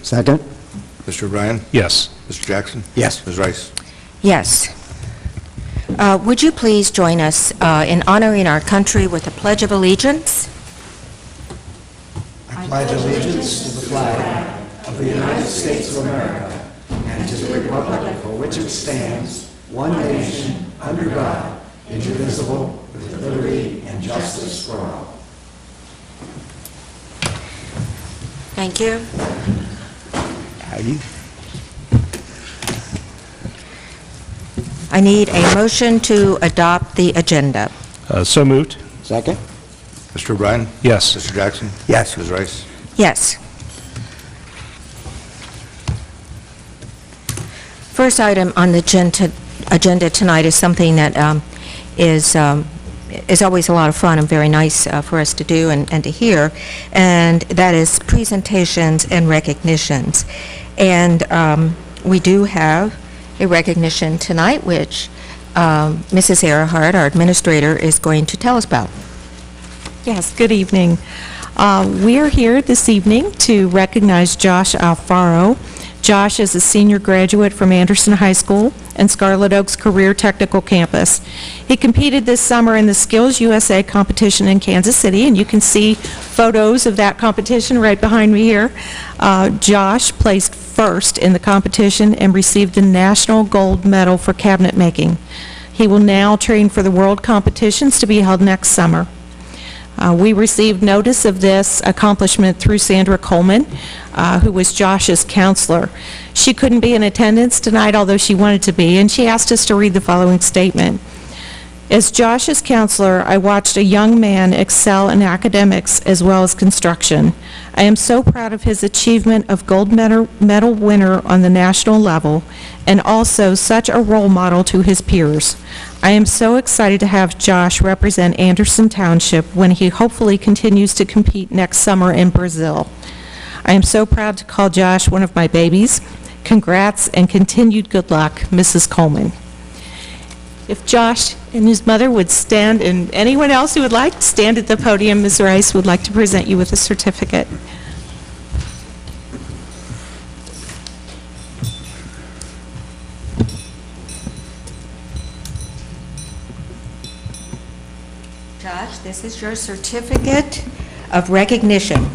Second. Mr. O'Brien? Yes. Mr. Jackson? Yes. Ms. Rice? Yes. Would you please join us in honoring our country with a Pledge of Allegiance? I pledge allegiance to the flag of the United States of America and to the republic for which it stands, one nation, under God, indivisible, with liberty and justice for all. Thank you. I need a motion to adopt the agenda. So moved. Second. Mr. O'Brien? Yes. Mr. Jackson? Yes. Ms. Rice? Yes. First item on the agenda tonight is something that is always a lot of fun and very nice for us to do and to hear, and that is presentations and recognitions. And we do have a recognition tonight, which Mrs. Earhart, our administrator, is going to tell us about. Yes, good evening. We are here this evening to recognize Josh Alfaro. Josh is a senior graduate from Anderson High School and Scarlet Oaks Career Technical Campus. He competed this summer in the Skills USA competition in Kansas City, and you can see photos of that competition right behind me here. Josh placed first in the competition and received the National Gold Medal for cabinet making. He will now train for the World Competitions to be held next summer. We received notice of this accomplishment through Sandra Coleman, who was Josh's counselor. She couldn't be in attendance tonight, although she wanted to be, and she asked us to read the following statement. As Josh's counselor, I watched a young man excel in academics as well as construction. I am so proud of his achievement of gold medal winner on the national level, and also such a role model to his peers. I am so excited to have Josh represent Anderson Township when he hopefully continues to compete next summer in Brazil. I am so proud to call Josh one of my babies. Congrats and continued good luck, Mrs. Coleman. If Josh and his mother would stand, and anyone else who would like, stand at the podium, Ms. Rice would like to present you with a certificate. Josh, this is your certificate of recognition.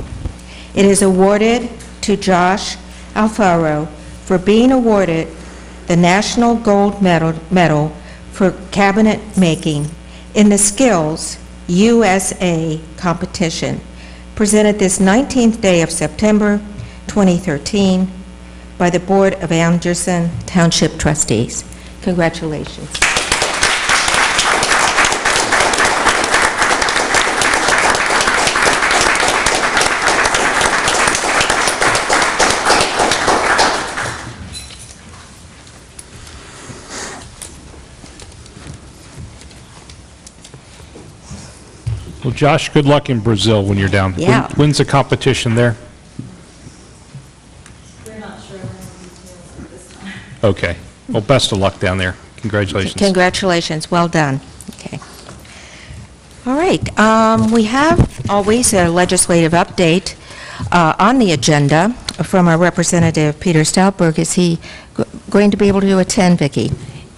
It is awarded to Josh Alfaro for being awarded the National Gold Medal for cabinet making in the Skills USA competition, presented this 19th day of September 2013 by the Board of Anderson Township Trustees. Congratulations. Well, Josh, good luck in Brazil when you're down. Yeah. When's the competition there? We're not sure of any details at this time. Okay. Well, best of luck down there. Congratulations. Congratulations. Well done. Okay. All right. We have always a legislative update on the agenda from our representative, Peter Stoutberg. Is he going to be able to attend, Vicki?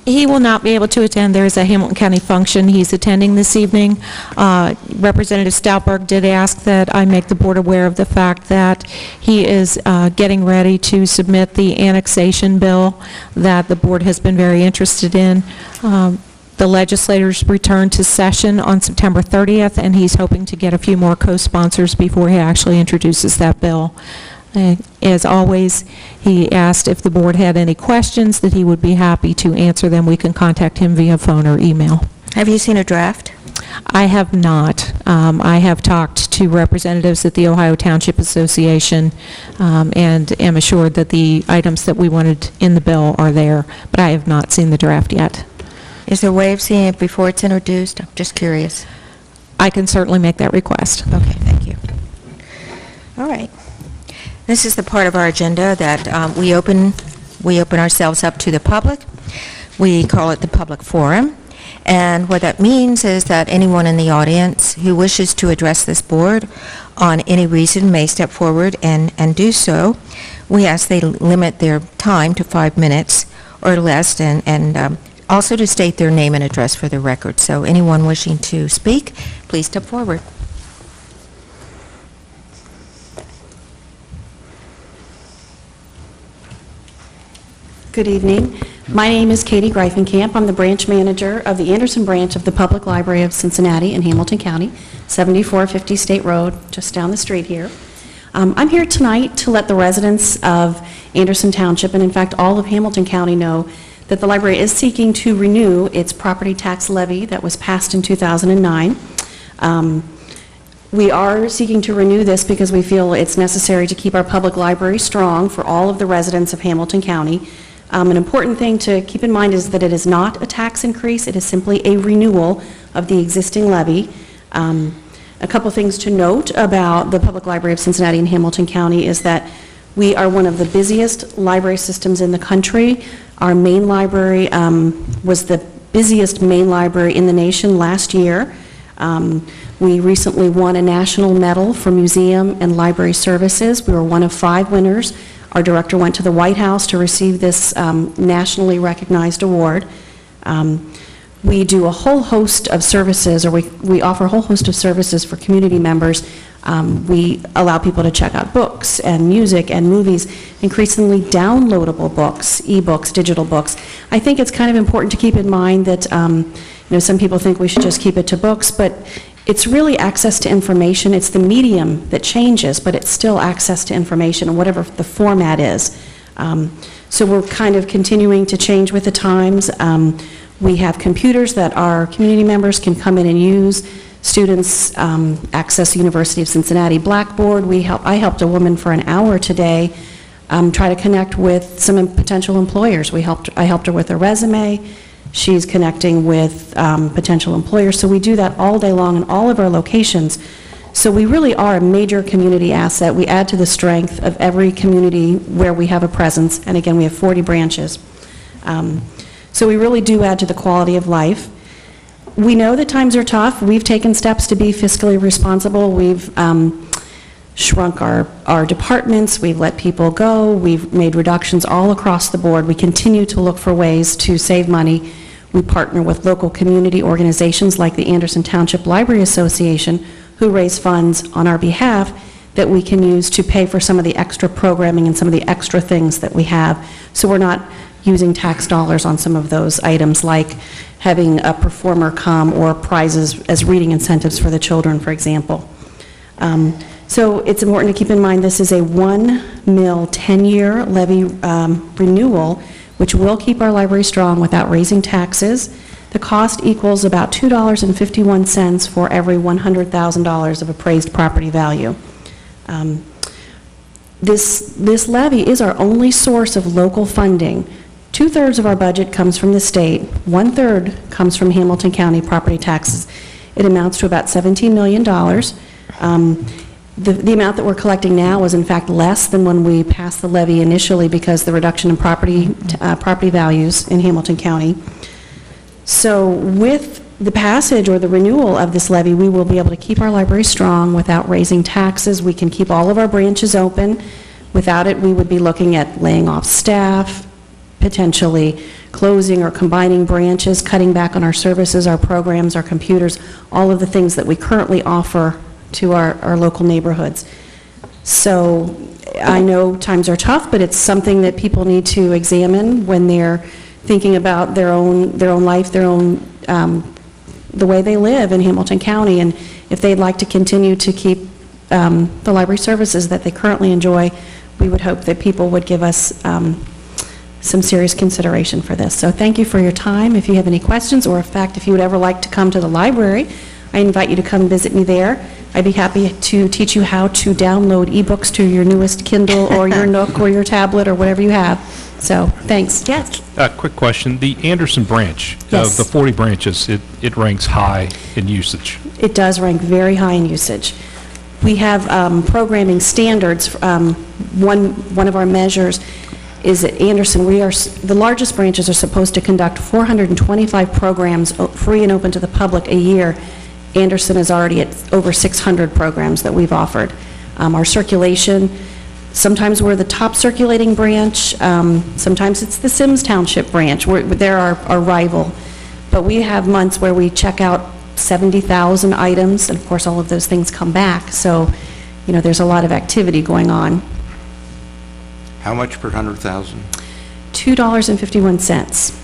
He will not be able to attend. There is a Hamilton County function he's attending this evening. Representative Stoutberg did ask that I make the board aware of the fact that he is getting ready to submit the annexation bill that the board has been very interested in. The legislators return to session on September 30th, and he's hoping to get a few more co-sponsors before he actually introduces that bill. As always, he asked if the board had any questions, that he would be happy to answer them. We can contact him via phone or email. Have you seen a draft? I have not. I have talked to representatives at the Ohio Township Association and am assured that the items that we wanted in the bill are there, but I have not seen the draft yet. Is there a way of seeing it before it's introduced? I'm just curious. I can certainly make that request. Okay, thank you. All right. This is the part of our agenda that we open ourselves up to the public. We call it the public forum. And what that means is that anyone in the audience who wishes to address this board on any reason may step forward and do so. We ask they limit their time to 5 minutes or less, and also to state their name and address for the record. So anyone wishing to speak, please step forward. Good evening. My name is Katie Greifenkamp. I'm the branch manager of the Anderson branch of the Public Library of Cincinnati in Hamilton County, 7450 State Road, just down the street here. I'm here tonight to let the residents of Anderson Township, and in fact all of Hamilton County, know that the library is seeking to renew its property tax levy that was passed in 2009. We are seeking to renew this because we feel it's necessary to keep our public library strong for all of the residents of Hamilton County. An important thing to keep in mind is that it is not a tax increase, it is simply a renewal of the existing levy. A couple things to note about the Public Library of Cincinnati and Hamilton County is that we are one of the busiest library systems in the country. Our main library was the busiest main library in the nation last year. We recently won a national medal for museum and library services. We were one of 5 winners. Our director went to the White House to receive this nationally recognized award. We do a whole host of services, or we offer a whole host of services for community members. We allow people to check out books and music and movies, increasingly downloadable books, e-books, digital books. I think it's kind of important to keep in mind that some people think we should just keep it to books, but it's really access to information. It's the medium that changes, but it's still access to information, and whatever the format is. So we're kind of continuing to change with the times. We have computers that our community members can come in and use. Students access the University of Cincinnati Blackboard. I helped a woman for an hour today try to connect with some potential employers. I helped her with her resume. She's connecting with potential employers. So we do that all day long in all of our locations. So we really are a major community asset. We add to the strength of every community where we have a presence. And again, we have 40 branches. So we really do add to the quality of life. We know that times are tough. We've taken steps to be fiscally responsible. We've shrunk our departments. We've let people go. We've made reductions all across the board. We continue to look for ways to save money. We partner with local community organizations like the Anderson Township Library Association, who raise funds on our behalf that we can use to pay for some of the extra programming and some of the extra things that we have. So we're not using tax dollars on some of those items, like having a performer come or prizes as reading incentives for the children, for example. So it's important to keep in mind this is a 1 mil 10-year levy renewal, which will keep our library strong without raising taxes. The cost equals about $2.51 for every $100,000 of appraised property value. This levy is our only source of local funding. 2/3 of our budget comes from the state, 1/3 comes from Hamilton County property taxes. It amounts to about $17 million. The amount that we're collecting now is in fact less than when we passed the levy initially because the reduction in property values in Hamilton County. So with the passage or the renewal of this levy, we will be able to keep our library strong without raising taxes. We can keep all of our branches open. Without it, we would be looking at laying off staff, potentially closing or combining branches, cutting back on our services, our programs, our computers, all of the things that we currently offer to our local neighborhoods. So I know times are tough, but it's something that people need to examine when they're thinking about their own life, the way they live in Hamilton County, and if they'd like to continue to keep the library services that they currently enjoy, we would hope that people would give us some serious consideration for this. So thank you for your time. If you have any questions, or in fact, if you would ever like to come to the library, I invite you to come visit me there. I'd be happy to teach you how to download ebooks to your newest Kindle or your Nook or your tablet or whatever you have. So, thanks. Yes. Quick question. The Anderson branch, Yes. of the 40 branches, it ranks high in usage. It does rank very high in usage. We have programming standards. One of our measures is at Anderson, the largest branches are supposed to conduct 425 programs free and open to the public a year. Anderson is already at over 600 programs that we've offered. Our circulation Sometimes we're the top circulating branch, sometimes it's the Sims Township branch, they're our rival. But we have months where we check out 70,000 items, and of course, all of those things come back, so, you know, there's a lot of activity going on. How much per 100,000? $2.51.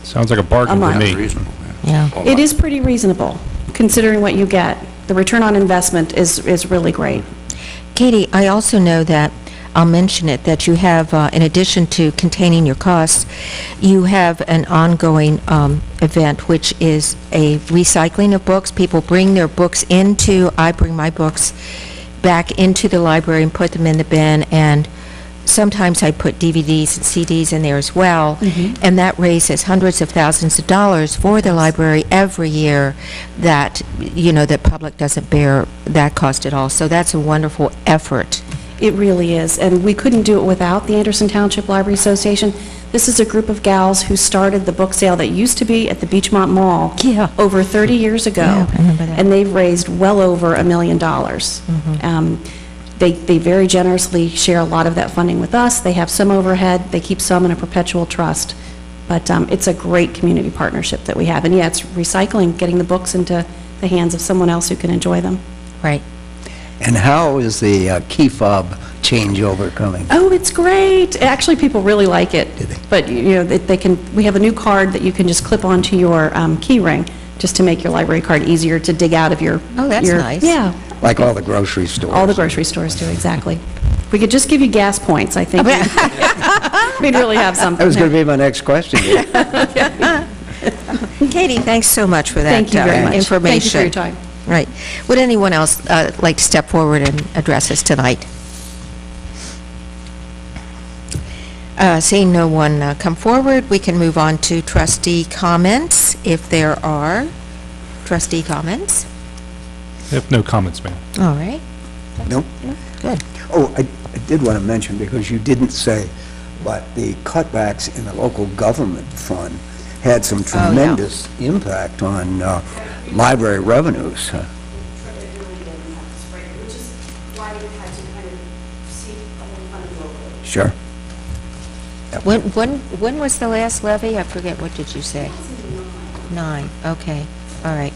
Sounds like a bargain A to month. me. Reasonable, Yeah. Well, It is pretty reasonable, considering what you get. The return on investment is really great. Katie, I also know that, I'll mention it, that you have, in addition to containing your costs, you have an ongoing event, which is a recycling of books. People bring their books I bring my books back into the library and put them in the bin, and sometimes I put DVDs and CDs in there as well, and that raises hundreds of thousands of dollars for the library every year that, you know, the public doesn't bear that cost at all. So that's a wonderful effort. It really is, and we couldn't do it without the Anderson Township Library Association. This is a group of gals who started the book sale that used to be at the Beachmont Mall over 30 years ago. Yeah, I remember that. And they've raised well over $1 million. They very generously share a lot of that funding with us. They have some overhead, they keep some in a perpetual trust. But it's a great community partnership that we have. And yeah, it's recycling, getting the books into the hands of someone else who can enjoy them. Right. And how is the key fob changeover coming? Oh, it's great. Actually, people really like it. Do they? But, you know, we have a new card that you can just clip onto your key ring, just to make your library card easier to dig out of your... Oh, that's nice. Yeah. Like all the grocery stores? All the grocery stores do, exactly. We could just give you gas points, I think. We'd really have something. That was going to be my next question. Katie, thanks so much for that Thank you very much. information. Thank you for your time. Right. Would anyone else like to step forward and address us tonight? Seeing no one come forward, we can move on to trustee comments, if there are trustee comments. I have no comments, ma'am. All right. Nope. Good. Oh, I did want to mention, because you didn't say, but the cutbacks in the local government fund had some tremendous impact on library revenues. Which is why we had to kind of see the whole fund locally. Sure. When was the last levy? I forget, what did you say? 9, okay, all right.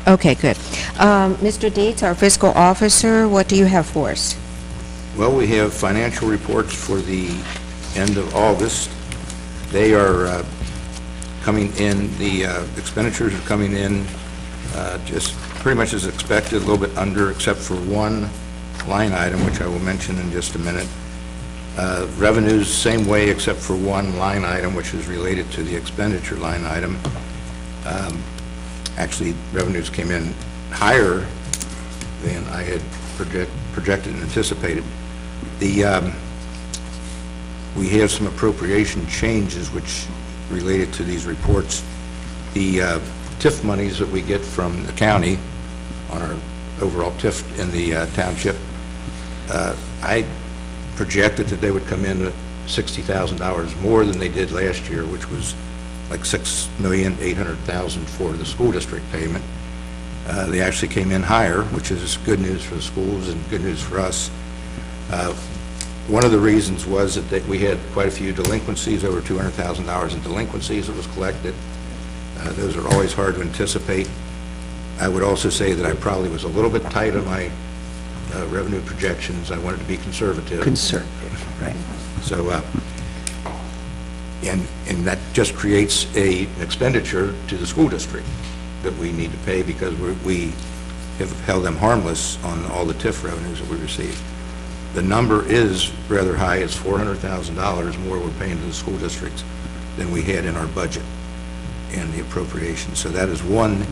Okay, good. Mr. Dietz, our fiscal officer, what do you have for us? Well, we have financial reports for the end of August. They are coming in, the expenditures are coming in just pretty much as expected, a little bit under, except for one line item, which I will mention in just a minute. Revenues, same way, except for one line item, which is related to the expenditure line item. Actually, revenues came in higher than I had projected and anticipated. We have some appropriation changes which related to these reports. The TIF monies that we get from the county on our overall TIF in the township, I projected that they would come in at $60,000 more than they did last year, which was like $6,800,000 for the school district payment. They actually came in higher, which is good news for the schools and good news for us. One of the reasons was that we had quite a few delinquencies, over $200,000 in delinquencies that was collected. Those are always hard to anticipate. I would also say that I probably was a little bit tight on my revenue projections. I wanted to be conservative. Conservative, right. So, and that just creates an expenditure to the school district that we need to pay because we have held them harmless on all the TIF revenues that we receive. The number is rather high. It's $400,000 more we're paying to the school districts than we had in our budget and the appropriation. So that is one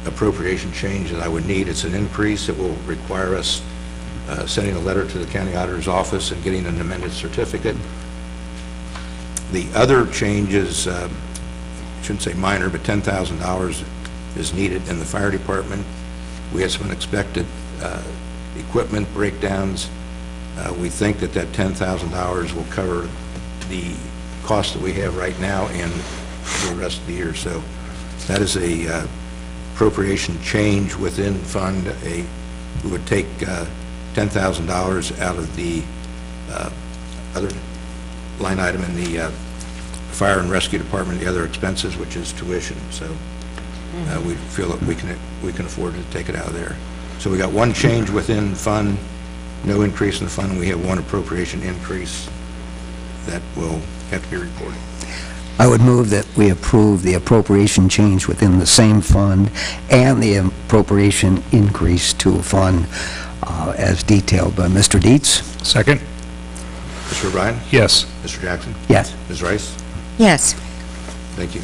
appropriation change that I would need. It's an increase. It will require us sending a letter to the county auditor's office and getting an amended certificate. The other changes, shouldn't say minor, but $10,000 is needed in the fire department. We had some unexpected equipment breakdowns. We think that $10,000 will cover the cost that we have right now and for the rest of the year. So that is a appropriation change within fund. We would take $10,000 $10,000 out of the other line item in the fire and rescue department, the other expenses, which is tuition. So we feel that we can afford to take it out of there. So we got one change within fund, no increase in the fund. We have one appropriation increase that will have to be reported. I would move that we approve the appropriation change within the same fund and the appropriation increase to a fund as detailed by Mr. Dietz. Second? Mr. O'Brien? Yes. Mr. Jackson? Yes. Ms. Rice? Yes. Thank you.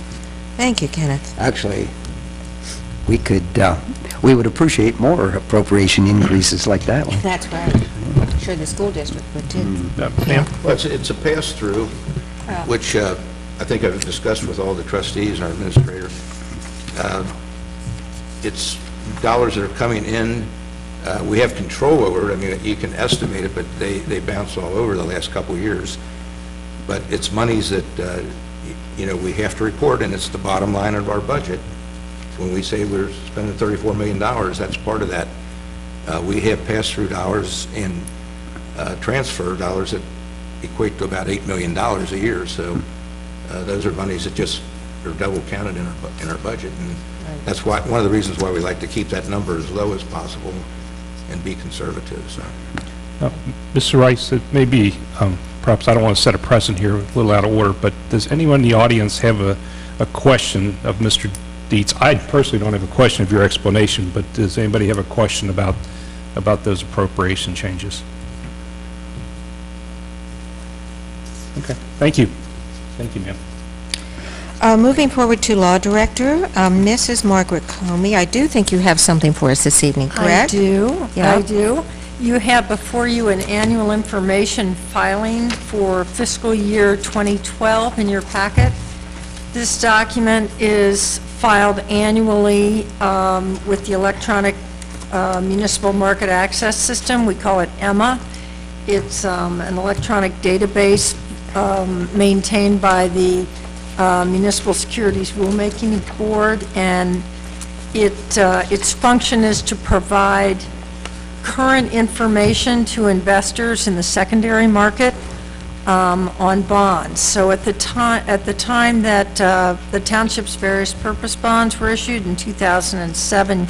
Thank you, Kenneth. Actually, we would appreciate more appropriation increases like that one. That's right. I'm sure the school district would, too. Ma'am? Well, it's a pass-through, which I think I've discussed with all the trustees and our administrator. It's dollars that are coming in. We have control over it. I mean, you can estimate it, but they bounce all over the last couple of years. But it's monies that, we have to report, and it's the bottom line of our budget. When we say we're spending $34 million, that's part of that. We have pass-through dollars and transfer dollars that equate to about $8 million a year. So those are monies that just are double counted in our budget. And that's why, one of the reasons why we like to keep that number as low as possible and be conservative. So. Mr. Rice, it may be, perhaps I don't want to set a precedent here, a little out of order, but does anyone in the audience have a question of Mr. Dietz? I personally don't have a question of your explanation, but does anybody have a question about those appropriation changes? Okay, thank you. Thank you, ma'am. Moving forward to Law Director, Mrs. Margaret Comey, I do think you have something for us this evening, correct? I do. Yeah. I do. You have before you an annual information filing for fiscal year 2012 in your packet. This document is filed annually with the electronic municipal market access system. We call it EMMA. It's an electronic database maintained by the Municipal Securities Rulemaking Board, and its function is to provide current information to investors in the secondary market on bonds. So at the time that the township's various purpose bonds were issued in 2007,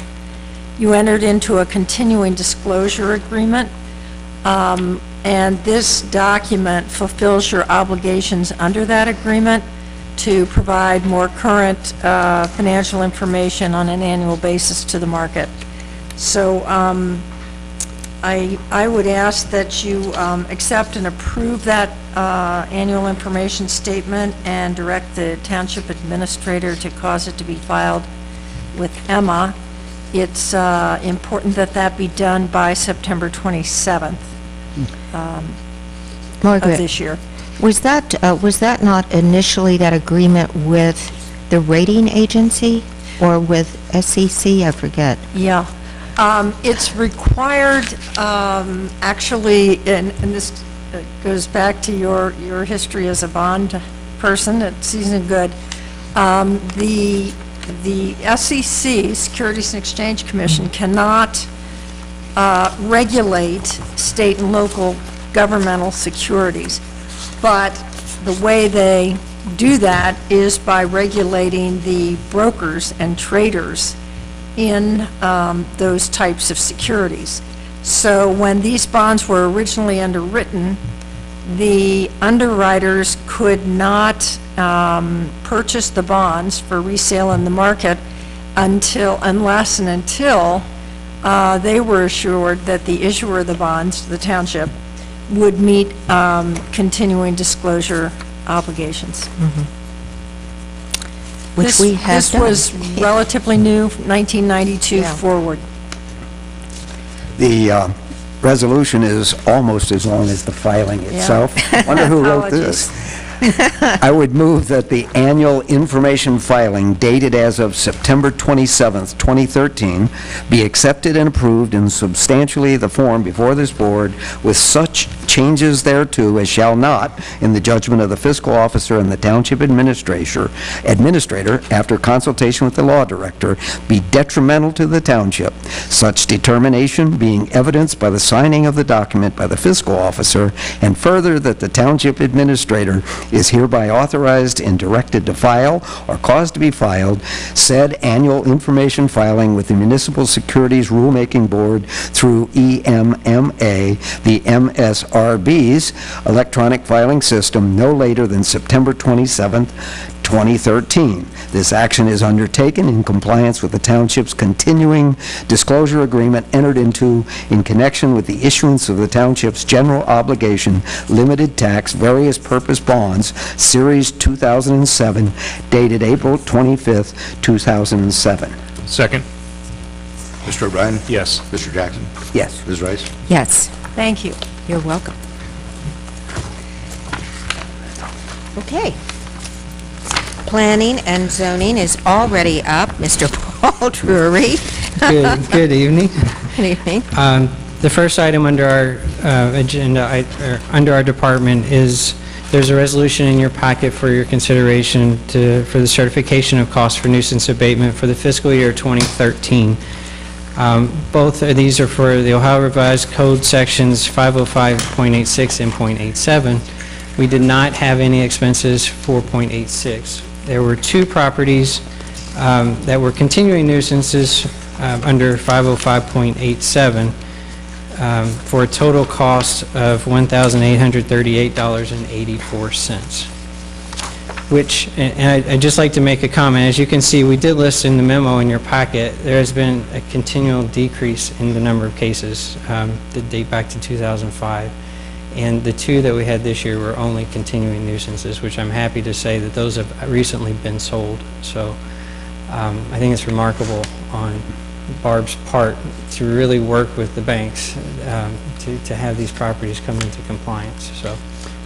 you entered into a continuing disclosure agreement, and this document fulfills your obligations under that agreement to provide more current financial information on an annual basis to the market. So I would ask that you accept and approve that annual information statement and direct the township administrator to cause it to be filed with EMMA. It's important that that be done by September 27th of this year. Was that not initially that agreement with the rating agency or with SEC? I forget. Yeah. It's required, actually, and this goes back to your history as a bond person at Season Good. The SEC, Securities and Exchange Commission, cannot regulate state and local governmental securities, but the way they do that is by regulating the brokers and traders in those types of securities. So when these bonds were originally underwritten, the underwriters could not purchase the bonds for resale in the market unless and until they were assured that the issuer of the bonds, the township, would meet continuing disclosure obligations. Which we have This done. was relatively new, 1992 Yeah. forward. The resolution is almost as long as the filing itself. Wonder who wrote this? I would move that the annual information filing dated as of September 27th, 2013, be accepted and approved in substantially the form before this board with such changes thereto as shall not, in the judgment of the fiscal officer and the township administrator, after consultation with the law director, be detrimental to the township. Such determination being evidenced by the signing of the document by the fiscal officer, and further that the township administrator is hereby authorized and directed to file or cause to be filed said annual information filing with the Municipal Securities Rulemaking Board through EMMA, the MSRB's electronic filing system, no later than September 27th, 2013. This action is undertaken in compliance with the township's continuing disclosure agreement entered into in connection with the issuance of the township's general obligation limited tax various purpose bonds, Series 2007, dated April 25th, 2007. Second? Mr. O'Brien? Yes. Mr. Jackson? Yes. Ms. Rice? Yes, Thank you. you're welcome. Okay. Planning and zoning is already up. Mr. Paul Drury. Good evening. Good evening. The first item under our agenda, under our department, is there's a resolution in your packet for your consideration for the certification of costs for nuisance abatement for the fiscal year 2013. Both of these are for the Ohio Revised Code sections 505.86 and .87. We did not have any expenses for .86. There were two properties that were continuing nuisances under 505.87 for a total cost of $1,838.84, which, and I'd just like to make a comment. As you can see, we did list in the memo in your packet, there has been a continual decrease in the number of cases that date back to 2005. And the two that we had this year were only continuing nuisances, which I'm happy to say that those have recently been sold. So I think it's remarkable on Barb's part to really work with the banks to have these properties come into compliance. So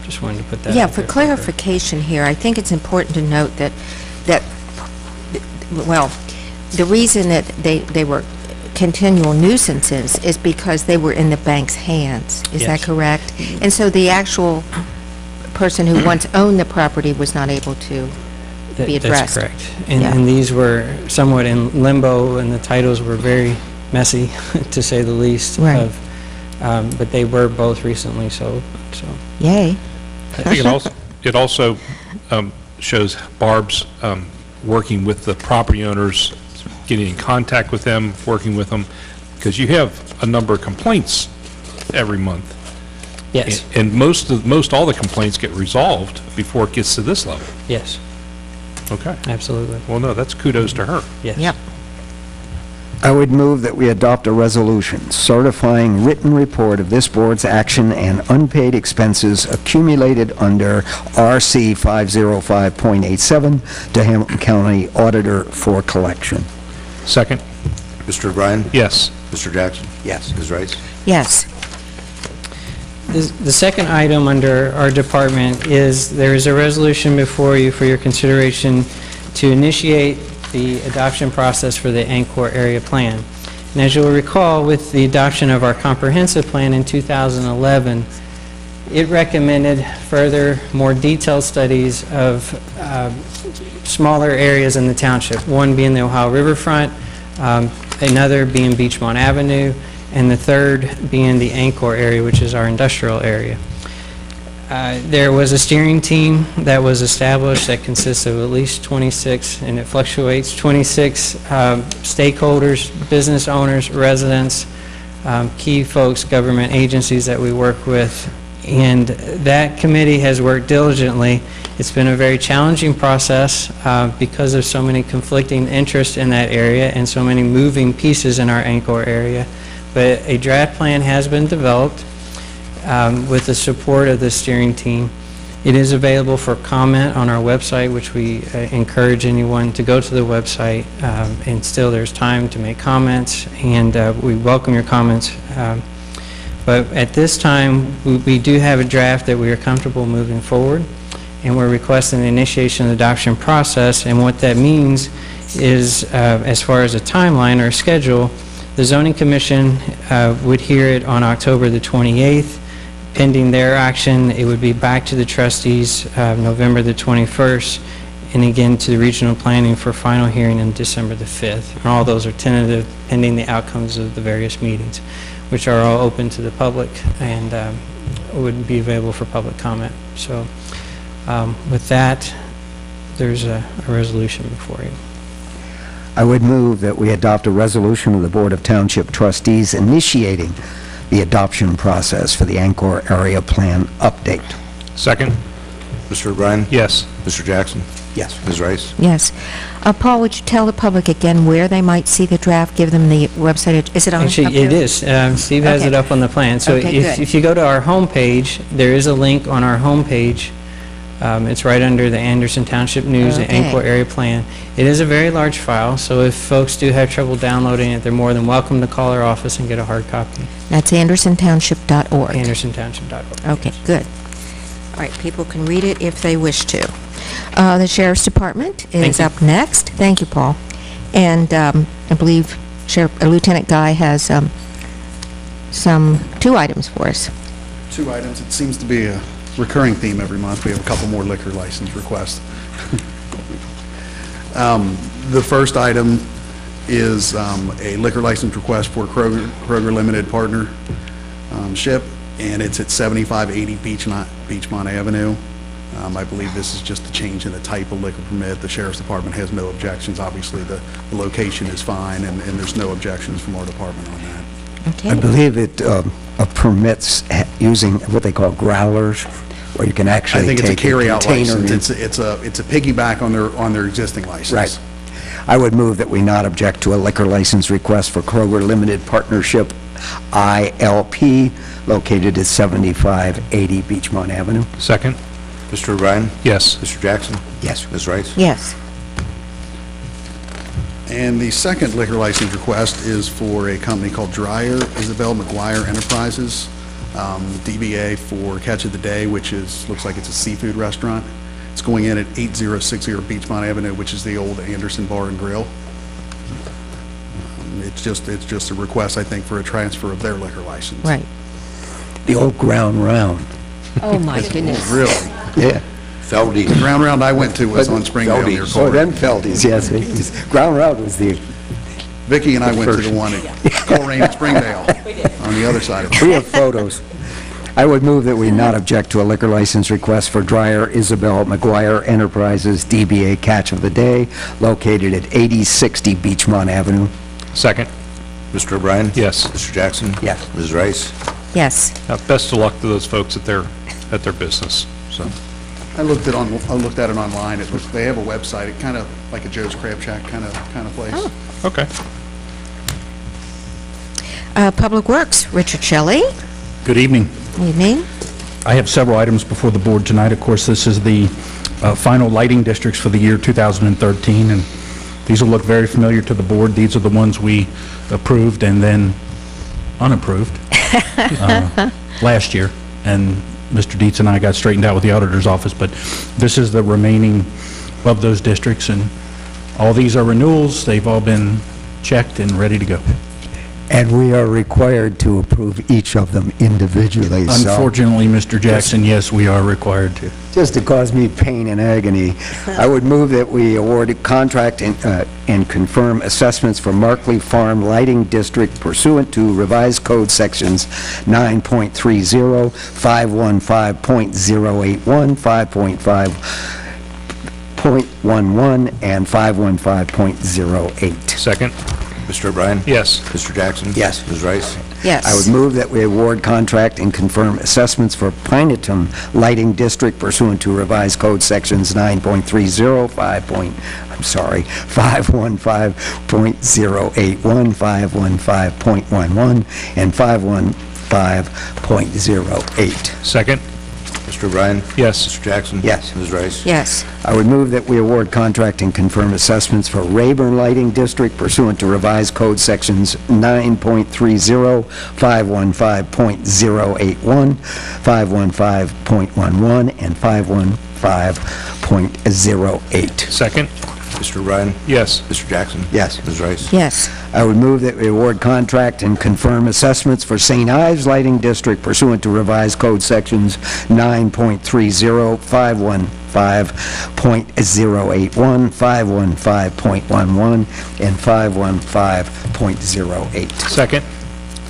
just wanted to put that Yeah, out for there. clarification here, I think it's important to note that, well, the reason that they were continual nuisances is because they were in the bank's hands. Is that Yes. correct? And so the actual person who once owned the property was not able to be addressed. That's correct. And, Yeah. and these were somewhat in limbo, and the titles were very messy, to say the least. Right. But they were both recently sold, so. Yay. I think it also shows Barb's working with the property owners, getting in contact with them, working with them, because you have a number of complaints every month. Yes, And most all the complaints get resolved before it gets to this level. yes, Okay. absolutely, Well, no, that's kudos to her. yes. Yep. I would move that we adopt a resolution certifying written report of this board's action and unpaid expenses accumulated under RC 505.87 to Hamilton County Auditor for collection. Second? Mr. O'Brien? Yes. Mr. Jackson? Yes. Ms. Rice? Yes. The second item under our department is there is a resolution before you for your consideration to initiate the adoption process for the Angkor Area Plan. And as you'll recall, with the adoption of our comprehensive plan in 2011, it recommended further, more detailed studies of smaller areas in the township, one being the Ohio Riverfront, another being Beachmont Avenue, and the third being the Angkor area, which is our industrial area. There was a steering team that was established that consists of at least 26, and it fluctuates, 26 stakeholders, business owners, residents, key folks, government agencies that we work with, and that committee has worked diligently. It's been a very challenging process because of so many conflicting interests in that area and so many moving pieces in our Angkor area. But a draft plan has been developed with the support of the steering team. It is available for comment on our website, which we encourage anyone to go to the website, and still there's time to make comments, and we welcome your comments. But at this time, we do have a draft that we are comfortable moving forward, and we're requesting the initiation of the adoption process. And what that means is, as far as a timeline or a schedule, the Zoning Commission would hear it on October the 28th. Pending their action, it would be back to the trustees November the 21st, and again to the regional planning for final hearing on December the 5th. And all those are tentative pending the outcomes of the various meetings, which are all open to the public and would be available for public comment. So with that, there's a resolution before you. I would move that we adopt a resolution of the Board of Township Trustees initiating the adoption process for the Angkor Area Plan update. Second? Mr. O'Brien? Yes. Mr. Jackson? Yes. Ms. Rice? Yes. Paul, would you tell the public again where they might see the draft? Give them the website. Is it on? Actually, it is. Steve has it up on the plan. So Okay, good. if you go to our homepage, there is a link on our homepage. It's right under the Anderson Township News, the Okay. Angkor Area Plan. It is a very large file, so if folks do have trouble downloading it, they're more than welcome to call our office and get a hard copy. That's andersontownship.org. andersontownship.org. Okay, good. All right, people can read it if they wish to. The Sheriff's Department is Thank you. up next. Thank you, Paul. And I believe Lieutenant Guy has two items for us. 2 items. It seems to be a recurring theme every month. We have a couple more liquor license requests. The first item is a liquor license request for Kroger Limited Partnership, and it's at 7580 Beachmont Avenue. I believe this is just a change in the type of liquor permit. The Sheriff's Department has no objections. Obviously, the location is fine, and there's no objections from our department on that. Okay. I believe it permits using what they call growlers, where you can I actually think it's a take a carry-out container. license. It's a piggyback on their existing license. Right. I would move that we not object to a liquor license request for Kroger Limited Partnership, ILP, located at 7580 Beachmont Avenue. Second? Mr. O'Brien? Yes. Mr. Jackson? Yes. Ms. Rice? Yes. And the second liquor license request is for a company called Dreyer Isabel McGuire Enterprises, DBA for Catch of the Day, which looks like it's a seafood restaurant. It's going in at 8060 Beachmont Avenue, which is the old Anderson Bar and Grill. It's just a request, I think, for a transfer of their liquor license. Right. The old Ground Round. Oh, my goodness. Really? Yeah. Feldy. The Ground Round I went to was on Springdale near Feldies. Oh, Coleraine. them Feldies, yes. Ground Round was the, Vicki and I went to the one at Coleraine and Springdale on the other side of it. we have photos. I would move that we not object to a liquor license request for Dreyer Isabel McGuire Enterprises, DBA Catch of the Day, located at 8060 Beachmont Avenue. Second? Mr. O'Brien? Yes. Mr. Jackson? Yes. Ms. Rice? Yes. Best of luck to those folks at their business, so. I looked at it online. They have a website. It kind of like a Joe's Crab Shack kind of place. Oh. Okay. Public Works, Richard Shelley. Good evening. Evening. I have several items before the board tonight. Of course, this is the final lighting districts for the year 2013, and these will look very familiar to the board. These are the ones we approved and then unapproved last year, and Mr. Dietz and I got straightened out with the auditor's office, but this is the remaining of those districts, and all these are renewals. They've all been checked and ready to go. And we are required to approve each of them individually, so Unfortunately, Mr. Jackson, yes, we are required to. just to cause me pain and agony, I would move that we award a contract and confirm assessments for Markley Farm Lighting District pursuant to revised code sections 9.30, 515.081, 5.5.11, and 515.08. Second? Mr. O'Brien? Yes. Mr. Jackson? Yes. Ms. Rice? Yes. I would move that we award contract and confirm assessments for Pinetum Lighting District pursuant to revised code sections 9.30, 515.081, 515.11, and 515.08. Second? Mr. O'Brien? Yes. Mr. Jackson? Yes. Ms. Rice? Yes. I would move that we award contract and confirm assessments for Rayburn Lighting District pursuant to revised code sections 9.30, 515.081, 515.11, and 515.08. Second? Mr. O'Brien? Yes. Mr. Jackson? Yes. Ms. Rice? Yes. I would move that we award contract and confirm assessments for St. Ives Lighting District pursuant to revised code sections 9.30, 515.081, 515.11, and 515.08. Second?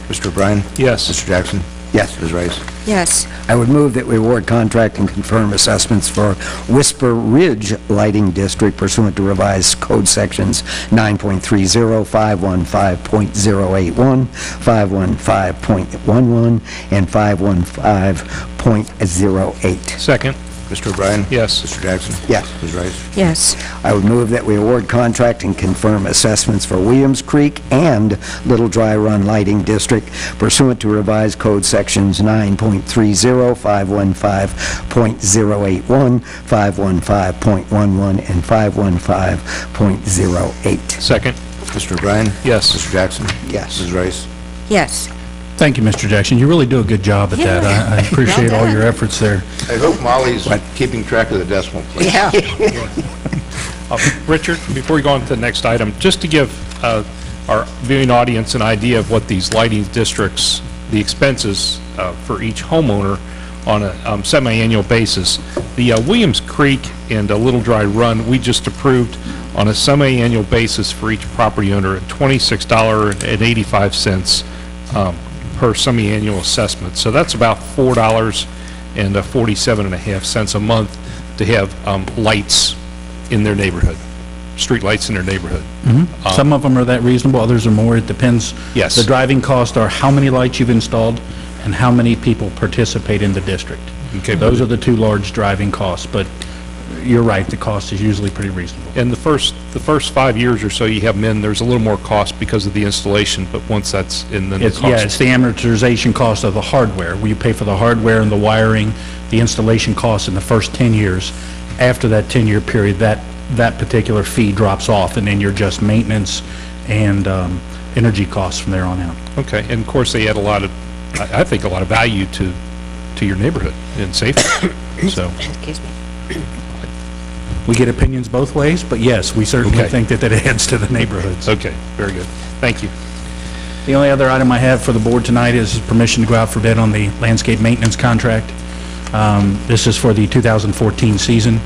Mr. O'Brien? Yes. Mr. Jackson? Yes. Ms. Rice? Yes. I would move that we award contract and confirm assessments for Whisper Ridge Lighting District pursuant to revised code sections 9.30, 515.081, 515.11, and 515.08. Second? Mr. O'Brien? Yes. Mr. Jackson? Yes. Ms. Rice? Yes. I would move that we award contract and confirm assessments for Williams Creek and Little Dry Run Lighting District pursuant to revised code sections 9.30, 515.081, 515.11, and 515.08. Second? Mr. O'Brien? Yes. Mr. Jackson? Yes. Ms. Rice? Yes. Thank you, Mr. Jackson. You really do a good job at that. I appreciate all your efforts there. I hope Molly's keeping track of the decimal place. Yeah. Richard, before we go on to the next item, just to give our viewing audience an idea of what these lighting districts, the expenses for each homeowner on a semi-annual basis. The Williams Creek and Little Dry Run, we just approved on a semi-annual basis for each property owner at $26.85 per semi-annual assessment. So that's about $4.47.5 a month to have lights in their neighborhood, street lights in their neighborhood. Some of them are that reasonable, others are more. It depends. Yes. The driving costs are how many lights you've installed and how many people participate in the district. Okay. Those are the two large driving costs, but you're right, the cost is usually pretty reasonable. And the first 5 years or so you have them in, there's a little more cost because of the installation, but once that's in, then the cost. Yeah, it's the amortization cost of the hardware, where you pay for the hardware and the wiring, the installation costs in the first 10 years. After that 10-year period, that particular fee drops off, and then you're just maintenance and energy costs from there on out. Okay, and of course, they add a lot of, I think, a lot of value to your neighborhood and safety, so. Excuse me. We get opinions both ways, but yes, we certainly Okay. think that adds to the neighborhoods. Okay, very good. Thank you. The only other item I have for the board tonight is permission to go out for bid on the landscape maintenance contract. This is for the 2014 season.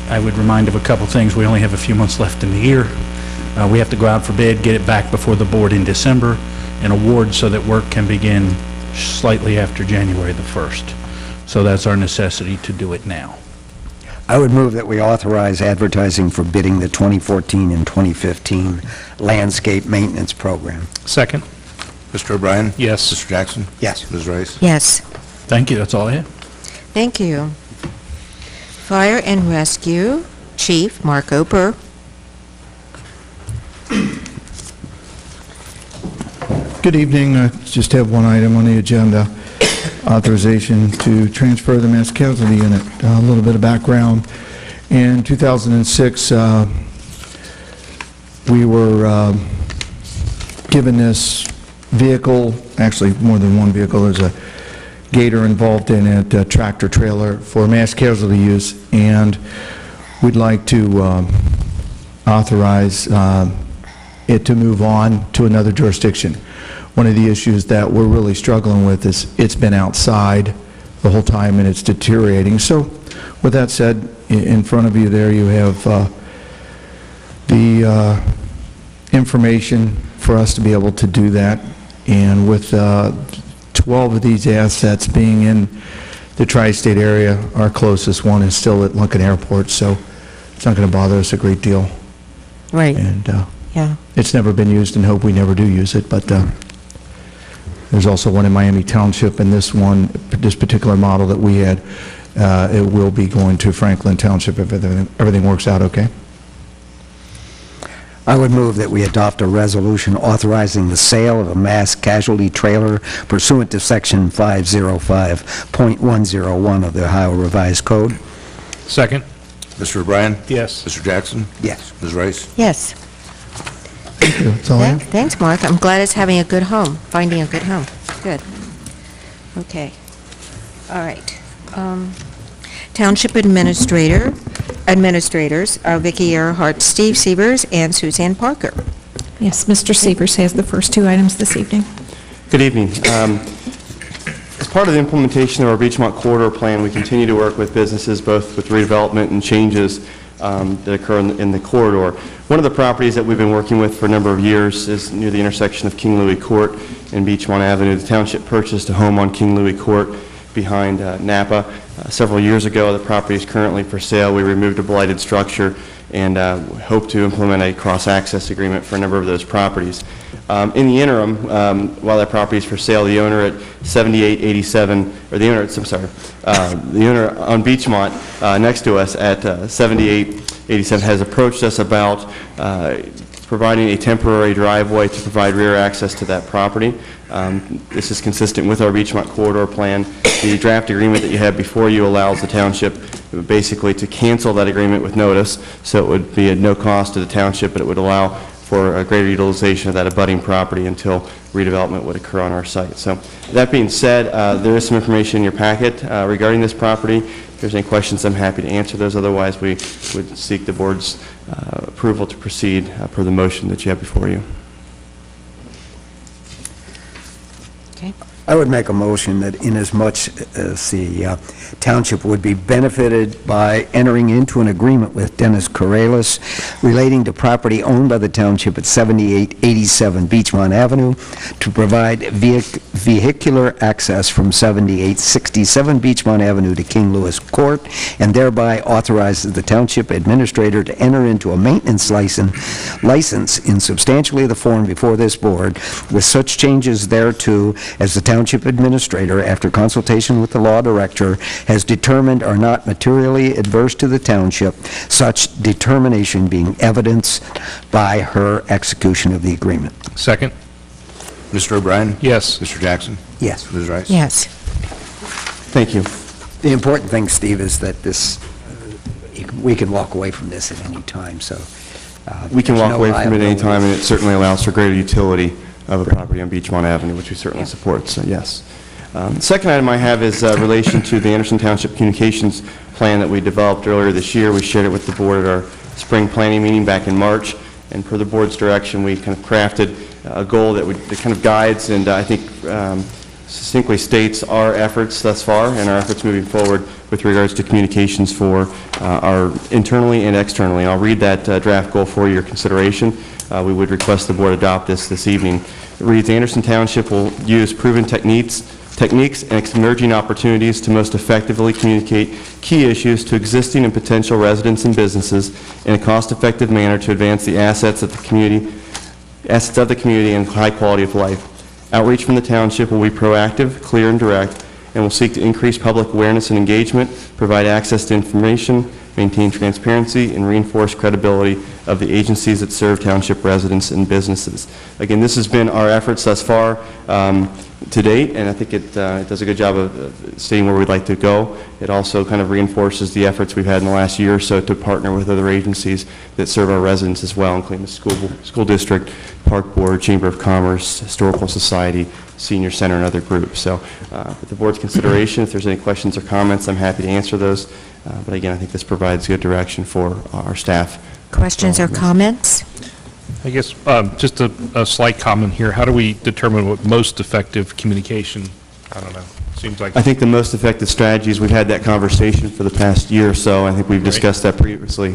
I would remind of a couple things. We only have a few months left in the year. We have to go out for bid, get it back before the board in December, and award so that work can begin slightly after January the 1st. So that's our necessity to do it now. I would move that we authorize advertising for bidding the 2014 and 2015 landscape maintenance program. Second? Mr. O'Brien? Yes. Mr. Jackson? Yes. Ms. Rice? Yes. Thank you, that's all I have. Thank you. Fire and Rescue Chief Marco Burr. Good evening. I just have one item on the agenda, authorization to transfer the mass casualty unit. A little bit of background. In 2006, we were given this vehicle, actually more than one vehicle. There's a Gator involved in it, a tractor trailer for mass casualty use, and we'd like to authorize it to move on to another jurisdiction. One of the issues that we're really struggling with is it's been outside the whole time and it's deteriorating. So with that said, in front of you there you have the information for us to be able to do that. And with 12 of these assets being in the tri-state area, our closest one is still at Lincoln Airport, so it's not going to bother us a great deal. Right. And Yeah. it's never been used and hope we never do use it, but there's also one in Miami Township, and this particular model that we had, it will be going to Franklin Township if everything works out okay. I would move that we adopt a resolution authorizing the sale of a mass casualty trailer pursuant to Section 505.101 of the Ohio Revised Code. Second? Mr. O'Brien? Yes. Mr. Jackson? Yes. Ms. Rice? Yes. Thank you. That's all I have. Thanks, Mark. I'm glad it's having a good home, finding a good home. Good. Okay. All right. Township Administrators are Vicki Earhart, Steve Severs, and Suzanne Parker. Yes, Mr. Severs has the first two items this evening. Good evening. As part of the implementation of our Beachmont Corridor Plan, we continue to work with businesses both with redevelopment and changes that occur in the corridor. One of the properties that we've been working with for a number of years is near the intersection of King Louis Court and Beachmont Avenue. The township purchased a home on King Louis Court behind Napa several years ago. The property is currently for sale. We removed a blighted structure and hope to implement a cross-access agreement for a number of those properties. In the interim, while that property is for sale, the owner at 7887, or the owner, the owner on Beachmont next to us at 7887 has approached us about providing a temporary driveway to provide rear access to that property. This is consistent with our Beachmont Corridor Plan. The draft agreement that you have before you allows the township basically to cancel that agreement with notice, so it would be at no cost to the township, but it would allow for a greater utilization of that abutting property until redevelopment would occur on our site. So that being said, there is some information in your packet regarding this property. If there's any questions, I'm happy to answer those. Otherwise, we would seek the board's approval to proceed per the motion that you have before you. Okay. I would make a motion that inasmuch as the township would be benefited by entering into an agreement with Dennis Corrales relating to property owned by the township at 7887 Beachmont Avenue to provide vehicular access from 7867 Beachmont Avenue to King Louis Court, and thereby authorizes the township administrator to enter into a maintenance license in substantially the form before this board with such changes thereto as the township administrator, after consultation with the law director, has determined are not materially adverse to the township, such determination being evidenced by her execution of the agreement. Second? Mr. O'Brien? Yes. Mr. Jackson? Yes. Ms. Rice? Yes. Thank you. The important thing, Steve, is that this, we can walk away from this at any time, so. We can there's walk no away from it liability. any time, and it certainly allows for greater utility of a property on Beachmont Avenue, which we certainly support, so yes. The second item I have is relation to the Anderson Township Communications Plan that we developed earlier this year. We shared it with the board at our spring planning meeting back in March, and per the board's direction, we kind of crafted a goal that kind of guides and I think succinctly states our efforts thus far and our efforts moving forward with regards to communications for our internally and externally. I'll read that draft goal for your consideration. We would request the board adopt this evening. It reads, Anderson Township will use proven techniques and emerging opportunities to most effectively communicate key issues to existing and potential residents and businesses in a cost-effective manner to advance the assets of the community and high quality of life. Outreach from the township will be proactive, clear, and direct, and will seek to increase public awareness and engagement, provide access to information, maintain transparency, and reinforce credibility of the agencies that serve township residents and businesses. Again, this has been our efforts thus far to date, and I think it does a good job of stating where we'd like to go. It also kind of reinforces the efforts we've had in the last year or so to partner with other agencies that serve our residents as well, including the school district, Park Board, Chamber of Commerce, Historical Society, Senior Center, and other groups. So with the board's consideration, if there's any questions or comments, I'm happy to answer those. But again, I think this provides good direction for our staff. Questions or comments? I guess just a slight comment here. How do we determine what most effective communication? I don't know. Seems like I think the most effective strategies, we've had that conversation for the past year or so. I think we've discussed that previously.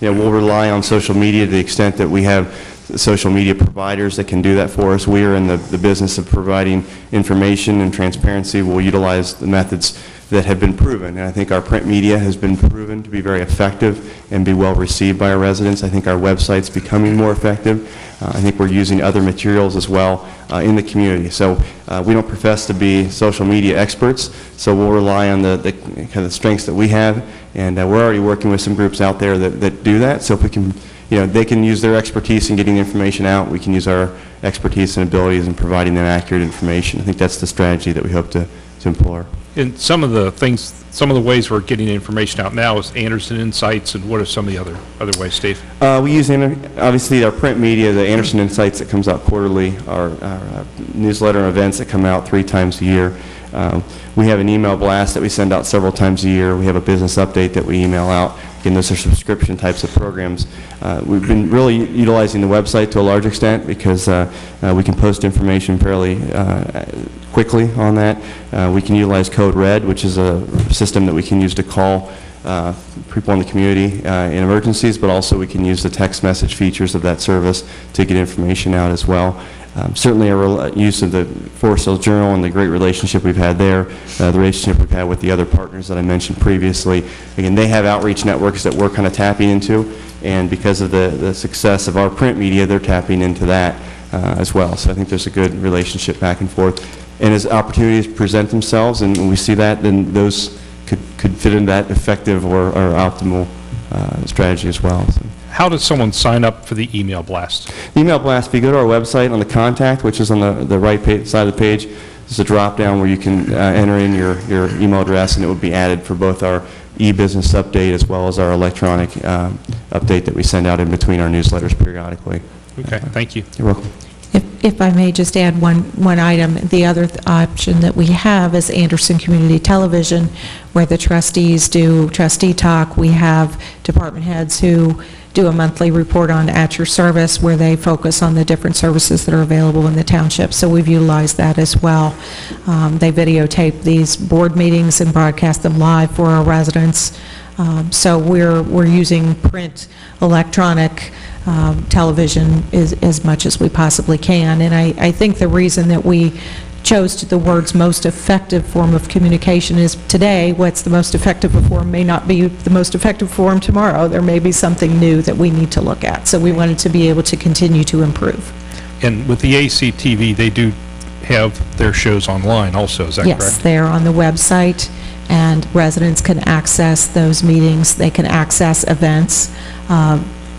We'll rely on social media to the extent that we have social media providers that can do that for us. We are in the business of providing information and transparency. We'll utilize the methods that have been proven. And I think our print media has been proven to be very effective and be well received by our residents. I think our website's becoming more effective. I think we're using other materials as well in the community. So we don't profess to be social media experts, so we'll rely on the kind of strengths that we have, and we're already working with some groups out there that do that. So if we can, they can use their expertise in getting the information out. We can use our expertise and abilities in providing them accurate information. I think that's the strategy that we hope to employ. And some of the ways we're getting information out now is Anderson Insights, and what are some of the other ways, Steve? We use, obviously, our print media, the Anderson Insights that comes out quarterly, our newsletter and events that come out 3 times a year. We have an email blast that we send out several times a year. We have a business update that we email out. Again, those are subscription types of programs. We've been really utilizing the website to a large extent because we can post information fairly quickly on that. We can utilize Code Red, which is a system that we can use to call people in the community in emergencies, but also we can use the text message features of that service to get information out as well. Certainly our use of the Forest Hills Journal and the great relationship we've had there, the relationship we've had with the other partners that I mentioned previously. Again, they have outreach networks that we're kind of tapping into, and because of the success of our print media, they're tapping into that as well. So I think there's a good relationship back and forth. And as opportunities present themselves and when we see that, then those could fit in that effective or optimal strategy as well. So. How does someone sign up for the email blast? The email blast, if you go to our website on the contact, which is on the right side of the page, there's a drop down where you can enter in your email address, and it would be added for both our e-business update as well as our electronic update that we send out in between our newsletters periodically. Okay, thank you. You're welcome. If I may just add one item, the other option that we have is Anderson Community Television, where the trustees do trustee talk. We have department heads who do a monthly report on At Your Service, where they focus on the different services that are available in the township. So we've utilized that as well. They videotape these board meetings and broadcast them live for our residents. So we're using print, electronic, television as much as we possibly can. And I think the reason that we chose the words most effective form of communication is today, what's the most effective form may not be the most effective form tomorrow. There may be something new that we need to look at. So we wanted to be able to continue to improve. And with the ACTV, they do have their shows online also, is that correct? Yes, they're on the website, and residents can access those meetings. They can access events.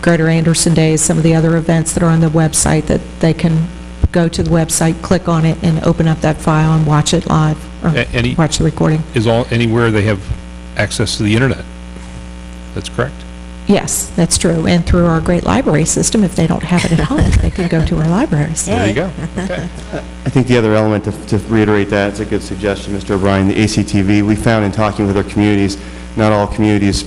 Greater Anderson Days, some of the other events that are on the website that they can go to the website, click on it, and open up that file and watch it live, or watch the recording. Anywhere they have access to the internet? That's correct? Yes, that's true. And through our great library system, if they don't have it at home, they can go to our libraries. There you go. Okay. I think the other element, to reiterate that, it's a good suggestion, Mr. O'Brien, the ACTV, we found in talking with our communities, not all communities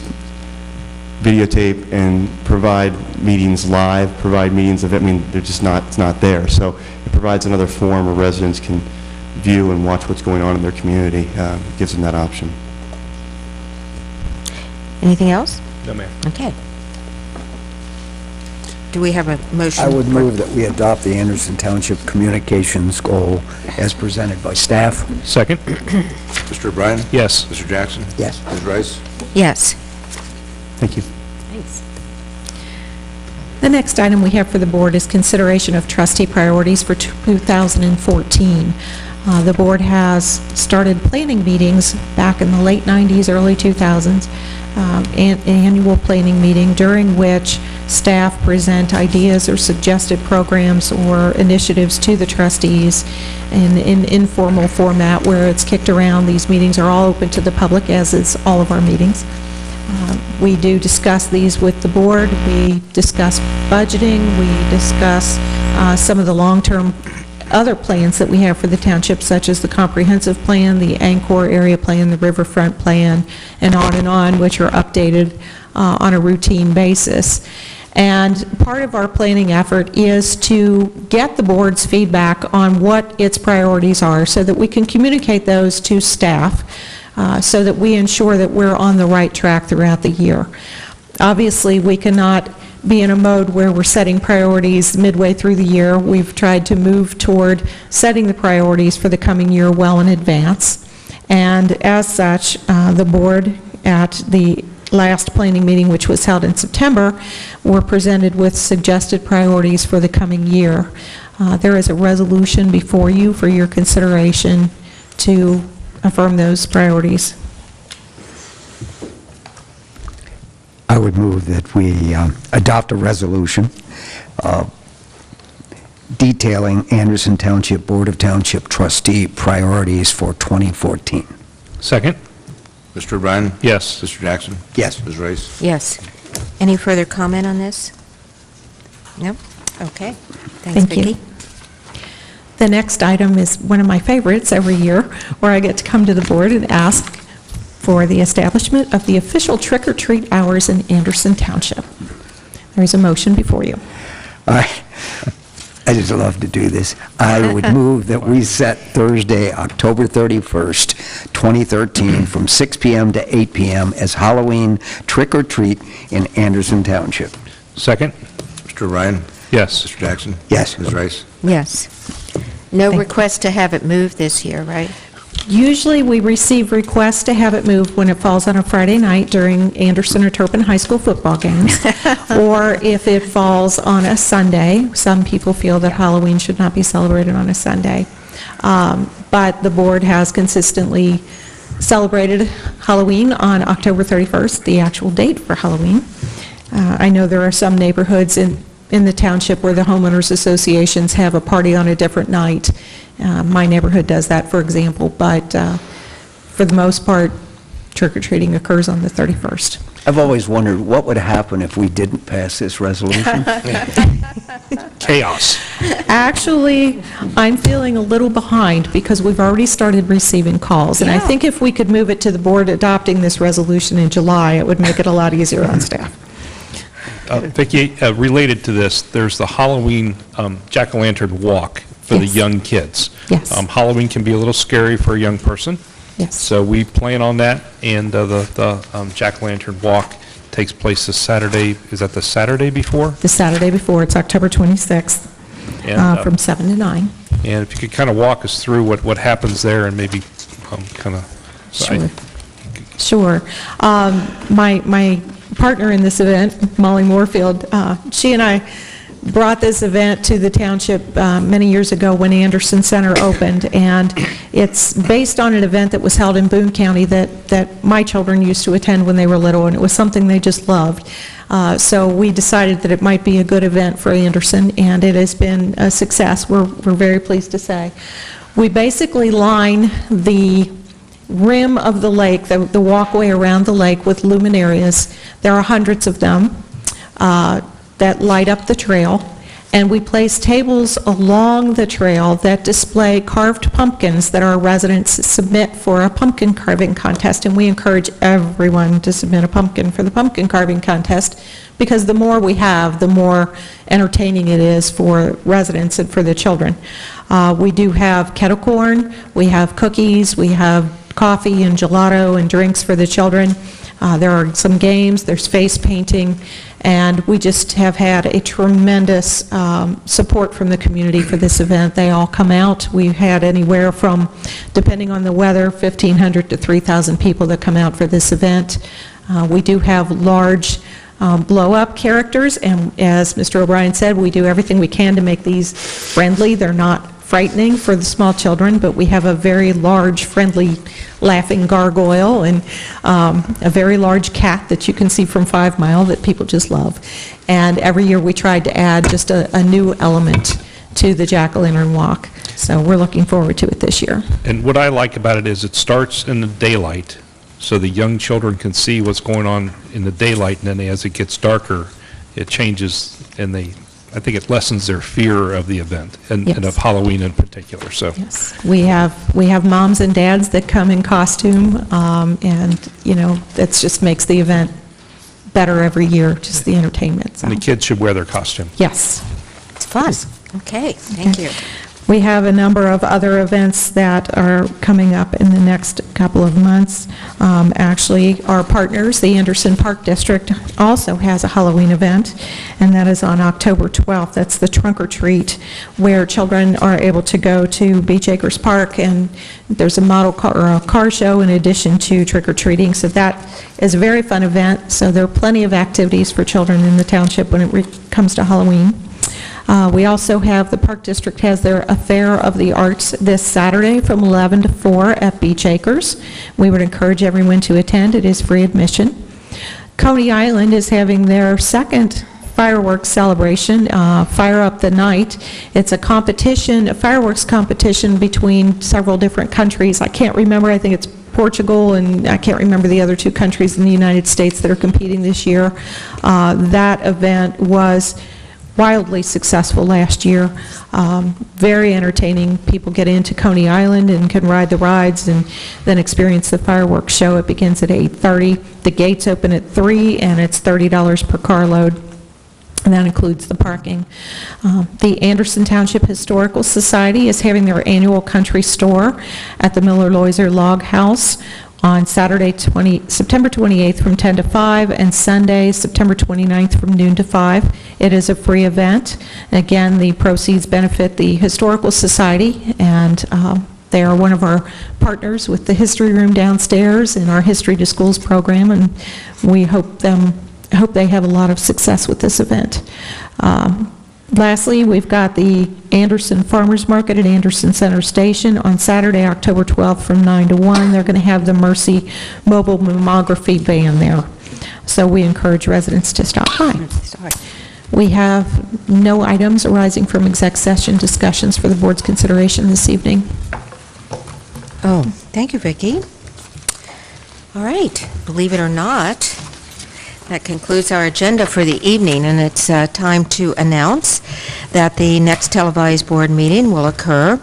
videotape and provide meetings live, provide meetings of, I mean, they're just not, it's not there. So it provides another forum where residents can view and watch what's going on in their community. It gives them that option. Anything else? No, ma'am. Okay. Do we have a motion? I would move that we adopt the Anderson Township Communications Goal as presented by staff. Second? Mr. O'Brien? Yes. Mr. Jackson? Yes. Ms. Rice? Yes. Thank you. Thanks. The next item we have for the board is consideration of trustee priorities for 2014. The board has started planning meetings back in the late 90s, early 2000s, an annual planning meeting during which staff present ideas or suggested programs or initiatives to the trustees in informal format where it's kicked around. These meetings are all open to the public, as is all of our meetings. We do discuss these with the board. We discuss budgeting. We discuss some of the long-term other plans that we have for the township, such as the comprehensive plan, the Angkor area plan, the riverfront plan, and on, which are updated on a routine basis. And part of our planning effort is to get the board's feedback on what its priorities are so that we can communicate those to staff so that we ensure that we're on the right track throughout the year. Obviously, we cannot be in a mode where we're setting priorities midway through the year. We've tried to move toward setting the priorities for the coming year well in advance. And as such, the board at the last planning meeting, which was held in September, were presented with suggested priorities for the coming year. There is a resolution before you for your consideration to affirm those priorities. I would move that we adopt a resolution detailing Anderson Township Board of Township Trustee priorities for 2014. Second? Mr. O'Brien? Yes. Mr. Jackson? Yes. Ms. Rice? Yes. Any further comment on this? No? Okay. Thanks, Thank you. Vicki. The next item is one of my favorites every year, where I get to come to the board and ask for the establishment of the official trick-or-treat hours in Anderson Township. There is a motion before you. I just love to do this. I would move that we set Thursday, October 31st, 2013, from 6 p.m. to 8 p.m. as Halloween trick-or-treat in Anderson Township. Second? Mr. Ryan? Yes. Mr. Jackson? Yes. Ms. Rice? Yes. No request to have it moved this year, right? Usually, we receive requests to have it moved when it falls on a Friday night during Anderson or Turpin High School football games, or if it falls on a Sunday. Some people feel that Halloween should not be celebrated on a Sunday. But the board has consistently celebrated Halloween on October 31st, the actual date for Halloween. I know there are some neighborhoods in the township where the homeowners associations have a party on a different night. My neighborhood does that, for example, but for the most part, trick-or-treating occurs on the 31st. I've always wondered what would happen if we didn't pass this resolution. Chaos. Actually, I'm feeling a little behind because we've already started receiving calls. And I think if we could move it to the board adopting this resolution in July, it would make it a lot easier on staff. Vicki, related to this, there's the Halloween jack-o'-lantern walk for the young kids. Yes. Halloween can be a little scary for a young person. Yes. So we plan on that, and the jack-o'-lantern walk takes place this Saturday. Is that the Saturday before? The Saturday before, it's October 26th, And, from 7 to 9. And if you could kind of walk us through what happens there and maybe kind of... Sure. Sure. My partner in this event, Molly Moorfield, she and I brought this event to the township many years ago when Anderson Center opened, and it's based on an event that was held in Boone County that my children used to attend when they were little, and it was something they just loved. So we decided that it might be a good event for Anderson, and it has been a success, we're very pleased to say. We basically line the rim of the lake, the walkway around the lake with luminarias. There are hundreds of them that light up the trail, and we place tables along the trail that display carved pumpkins that our residents submit for a pumpkin carving contest, and we encourage everyone to submit a pumpkin for the pumpkin carving contest, because the more we have, the more entertaining it is for residents and for the children. We do have kettle corn, we have cookies, we have coffee and gelato and drinks for the children. There are some games, there's face painting, and we just have had a tremendous support from the community for this event. They all come out. We've had anywhere from, depending on the weather, 1,500 to 3,000 people that come out for this event. We do have large blow-up characters, and as Mr. O'Brien said, we do everything we can to make these friendly. They're not frightening for the small children, but we have a very large, friendly, laughing gargoyle and a very large cat that you can see from 5 Mile that people just love. And every year we tried to add just a new element to the jack-o'-lantern walk. So we're looking forward to it this year. And what I like about it is it starts in the daylight, so the young children can see what's going on in the daylight, and then as it gets darker, it changes, and I think it lessens their fear of the event, and of Halloween in particular. So yes, we have moms and dads that come in costume, and that just makes the event better every year, just the entertainment. So. And the kids should wear their costume. Yes. It's fun. Okay, thank you. We have a number of other events that are coming up in the next couple of months. Actually, our partners, the Anderson Park District, also has a Halloween event, and that is on October 12th. That's the Trunk or Treat, where children are able to go to Beach Acres Park, and there's a model car or a car show in addition to trick-or-treating. So that is a very fun event. So there are plenty of activities for children in the township when it comes to Halloween. We also have, the Park District has their Affair of the Arts this Saturday from 11 to 4 at Beach Acres. We would encourage everyone to attend. It is free admission. Coney Island is having their second fireworks celebration, Fire Up the Night. It's a competition, a fireworks competition between several different countries. I can't remember, I think it's Portugal, and I can't remember the other 2 countries in the United States that are competing this year. That event was wildly successful last year. Very entertaining. People get into Coney Island and can ride the rides and then experience the fireworks show. It begins at 8:30. The gates open at 3, and it's $30 per carload. And that includes the parking. The Anderson Township Historical Society is having their annual country store at the Miller-Loiser Log House on Saturday, September 28th from 10 to 5, and Sunday, September 29th from noon to 5. It is a free event. Again, the proceeds benefit the Historical Society, and they are one of our partners with the History Room downstairs in our History to Schools program, and we hope they have a lot of success with this event. Lastly, we've got the Anderson Farmers Market at Anderson Center Station on Saturday, October 12th from 9 to 1. They're going to have the Mercy Mobile Mammography van there. So we encourage residents to stop by. We have no items arising from exec session discussions for the board's consideration this evening. Oh, thank you, Vicki. All right, believe it or not, that concludes our agenda for the evening, and it's time to announce that the next televised board meeting will occur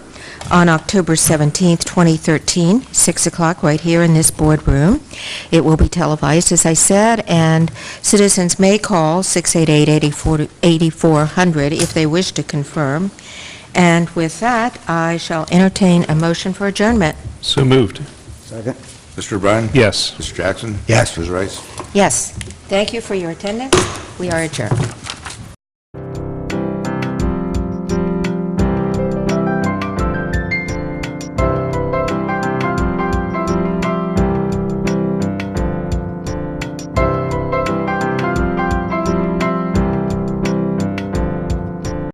on October 17th, 2013, 6 o'clock, right here in this boardroom. It will be televised, as I said, and citizens may call 688-8400 if they wish to confirm. And with that, I shall entertain a motion for adjournment. So moved. Second? Mr. O'Brien? Yes. Mr. Jackson? Yes. Ms. Rice? Yes. Thank you for your attendance. We are adjourned.